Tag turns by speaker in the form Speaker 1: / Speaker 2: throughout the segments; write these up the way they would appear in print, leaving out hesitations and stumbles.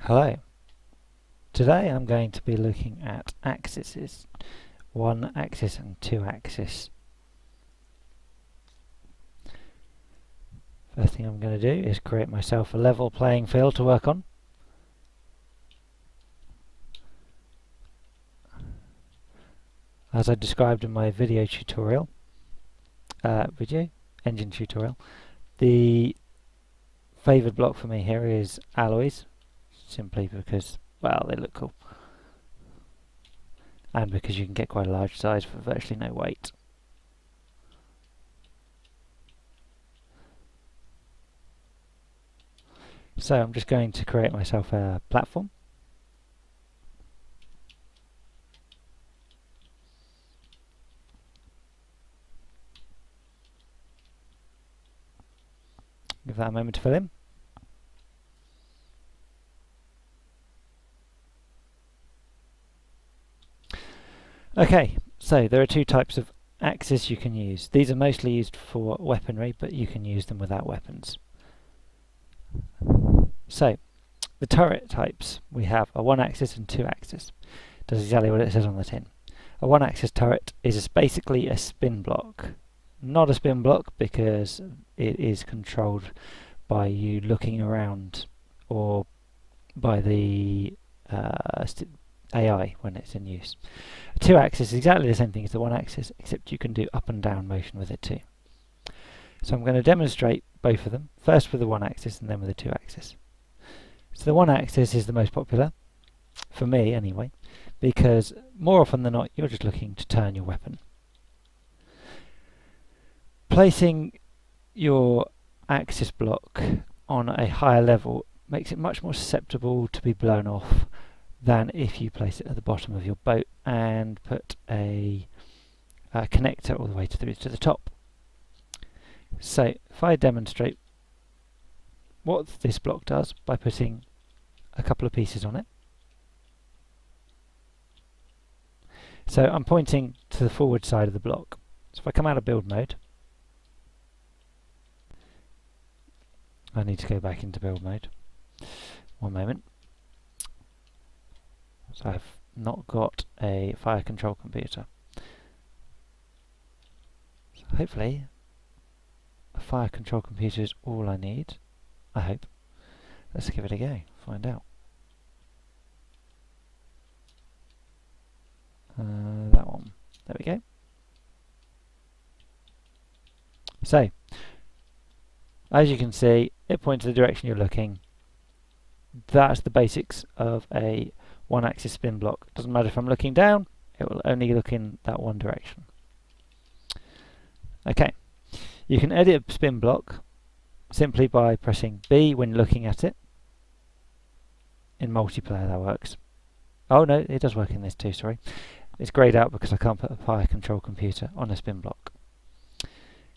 Speaker 1: Hello. Today I'm going to be looking at axes, one axis and two axis. First thing I'm going to do is create myself a level playing field to work on. As I described in my video tutorial, engine tutorial, the favoured block for me here is alloys, simply because, well, they look cool. And because you can get quite a large size for virtually no weight. So I'm just going to create myself a platform. Give that a moment to fill in. Okay, so there are two types of axes you can use. These are mostly used for weaponry, but you can use them without weapons. So, the turret types, we have a one axis and two axis. Does exactly what it says on the tin. A one axis turret is basically a spin block. Not a spin block because it is controlled by you looking around or by the AI when it's in use. A two axis is exactly the same thing as the one axis, except you can do up and down motion with it too. So I'm going to demonstrate both of them, first with the one axis and then with the two axis. So the one axis is the most popular, for me anyway, because more often than not you're just looking to turn your weapon. Placing your axis block on a higher level makes it much more susceptible to be blown off than if you place it at the bottom of your boat and put a connector all the way to the top. So if I demonstrate what this block does by putting a couple of pieces on it. So I'm pointing to the forward side of the block. So if I come out of build mode, I need to go back into build mode. One moment. So I've not got a fire control computer. So hopefully a fire control computer is all I need. I hope. Let's give it a go, find out. That one. There we go. So, as you can see, it points the direction you're looking. That's the basics of a one axis spin block. Doesn't matter if I'm looking down, it will only look in that one direction. Okay, you can edit a spin block simply by pressing B when looking at it. In multiplayer that works. Oh no, it does work in this too, sorry. It's greyed out because I can't put a fire control computer on a spin block.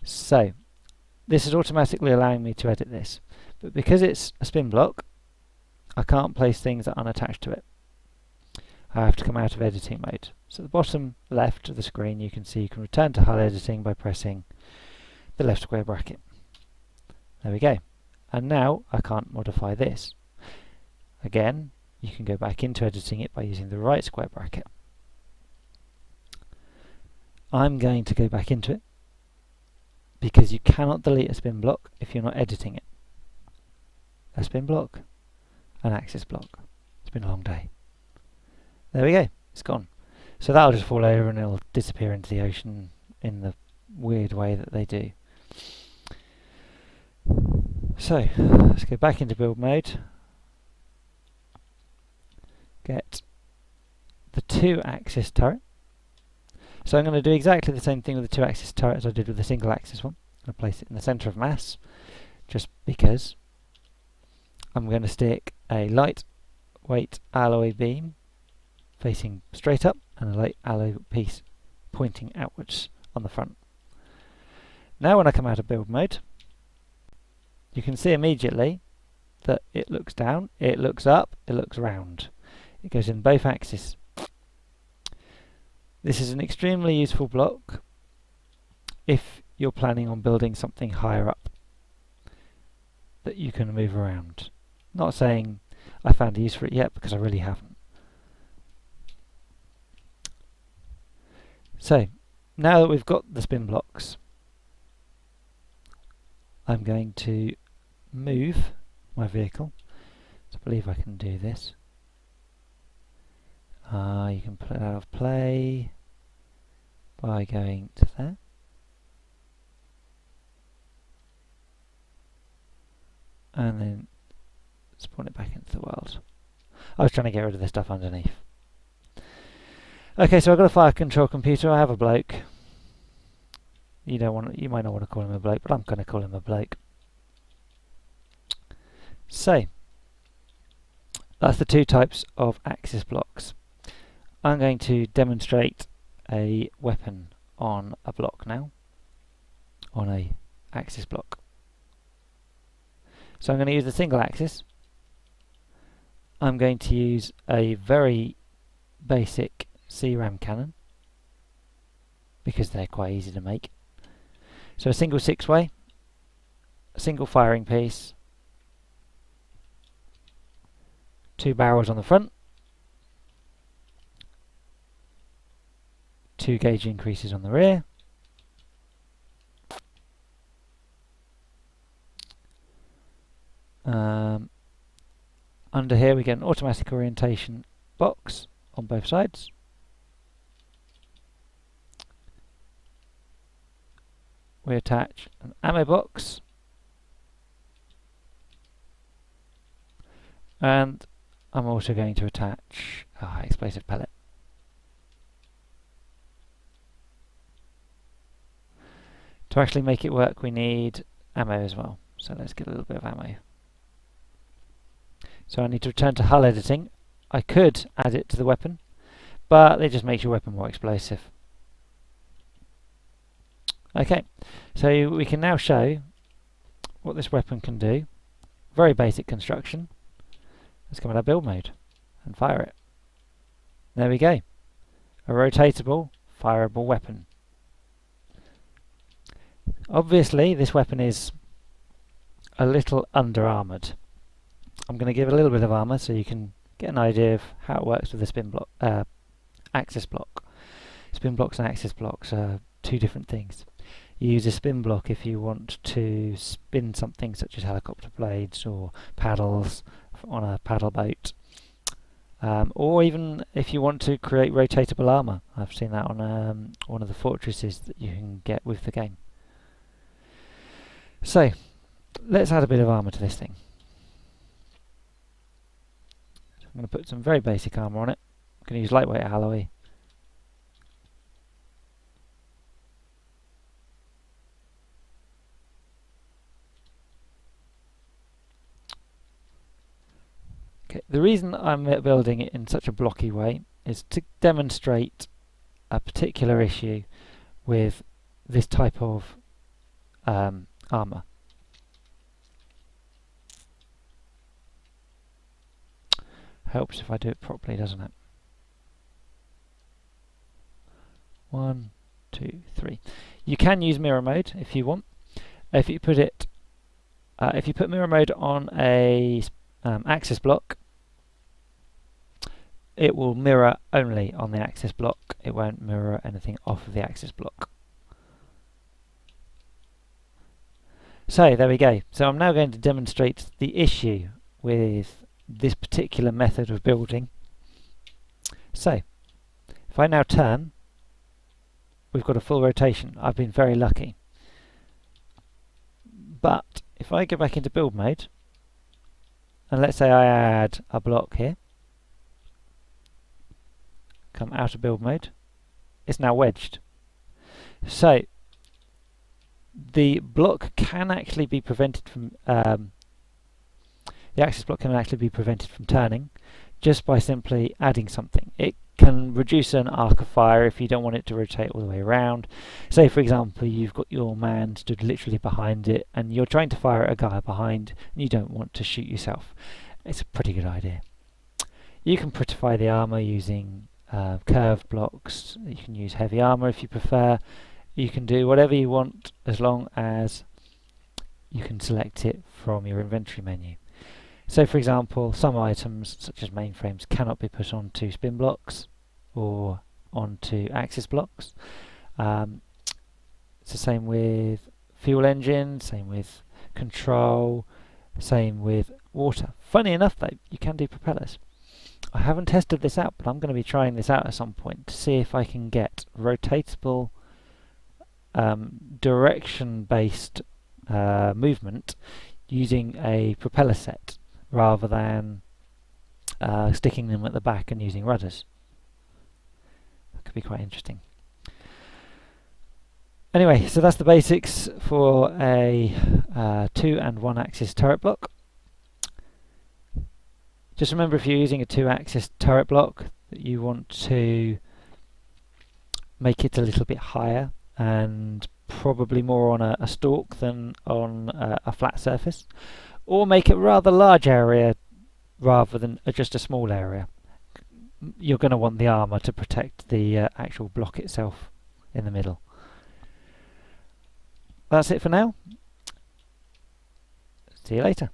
Speaker 1: So, this is automatically allowing me to edit this. But because it's a spin block, I can't place things that are unattached to it. I have to come out of editing mode. So at the bottom left of the screen you can see you can return to HUD editing by pressing the left square bracket. There we go. And now I can't modify this. Again, you can go back into editing it by using the right square bracket. I'm going to go back into it because you cannot delete a spin block if you're not editing it. A spin block, an axis block. It's been a long day. There we go, it's gone. So that'll just fall over and it'll disappear into the ocean in the weird way that they do. So, let's go back into build mode. Get the two axis turret. So I'm going to do exactly the same thing with the two axis turret as I did with the single axis one. I'm going to place it in the centre of mass, just because I'm going to stick a lightweight alloy beam facing straight up and a light alloy piece pointing outwards on the front. Now when I come out of build mode, you can see immediately that it looks down, it looks up, it looks round. It goes in both axes. This is an extremely useful block if you're planning on building something higher up that you can move around. Not saying I found a use for it yet, because I really haven't. So, now that we've got the spin blocks, I'm going to move my vehicle. So I believe I can do this. You can put it out of play by going to there. And then spawn it back into the world. I was trying to get rid of the stuff underneath. Okay, so I've got a fire control computer. I have a bloke. You might not want to call him a bloke, but I'm going to call him a bloke. So that's the two types of axis blocks. I'm going to demonstrate a weapon on a block now, on a axis block. So I'm going to use the single axis. I'm going to use a very basic CRAM cannon, because they're quite easy to make. So a single 6-way, a single firing piece, 2 barrels on the front, 2 gauge increases on the rear, under here we get an automatic orientation box on both sides. We attach an ammo box, and I'm also going to attach a high explosive pellet. To actually make it work, we need ammo as well, so let's get a little bit of ammo. So I need to return to hull editing. I could add it to the weapon, but it just makes your weapon more explosive. Okay, so we can now show what this weapon can do. Very basic construction. Let's come out of build mode and fire it. There we go. A rotatable, fireable weapon. Obviously, this weapon is a little under-armoured. I'm going to give it a little bit of armour so you can get an idea of how it works with the spin block, axis block. Spin blocks and axis blocks are two different things. You use a spin block if you want to spin something such as helicopter blades or paddles on a paddle boat, or even if you want to create rotatable armour. I've seen that on one of the fortresses that you can get with the game. So let's add a bit of armour to this thing. So I'm going to put some very basic armour on it. I'm going to use lightweight alloy. Okay, the reason I'm building it in such a blocky way is to demonstrate a particular issue with this type of armour. Helps if I do it properly, doesn't it? 1, 2, 3. You can use mirror mode if you want. If you put mirror mode on a axis block, it will mirror only on the axis block. It won't mirror anything off of the axis block. So there we go. So I'm now going to demonstrate the issue with this particular method of building. So if I now turn, we've got a full rotation. I've been very lucky. But if I go back into build mode, and let's say I add a block here, come out of build mode, it's now wedged. So the block can actually be prevented from the axis block can actually be prevented from turning just by simply adding something. It can reduce an arc of fire if you don't want it to rotate all the way around. Say for example you've got your man stood literally behind it and you're trying to fire at a guy behind and you don't want to shoot yourself. It's a pretty good idea. You can prettify the armour using curved blocks. You can use heavy armour if you prefer. You can do whatever you want as long as you can select it from your inventory menu. So for example, some items such as mainframes cannot be put onto spin blocks or onto axis blocks. It's the same with fuel engine, same with control, same with water. Funny enough though, you can do propellers. I haven't tested this out, but I'm going to be trying this out at some point to see if I can get rotatable direction-based movement using a propeller set rather than sticking them at the back and using rudders. That could be quite interesting. Anyway, so that's the basics for a 2 and 1 axis turret block. Just remember, if you're using a 2-axis turret block, that you want to make it a little bit higher and probably more on a stalk than on a flat surface, or make it rather large area rather than just a small area. You're going to want the armour to protect the actual block itself in the middle. That's it for now. See you later.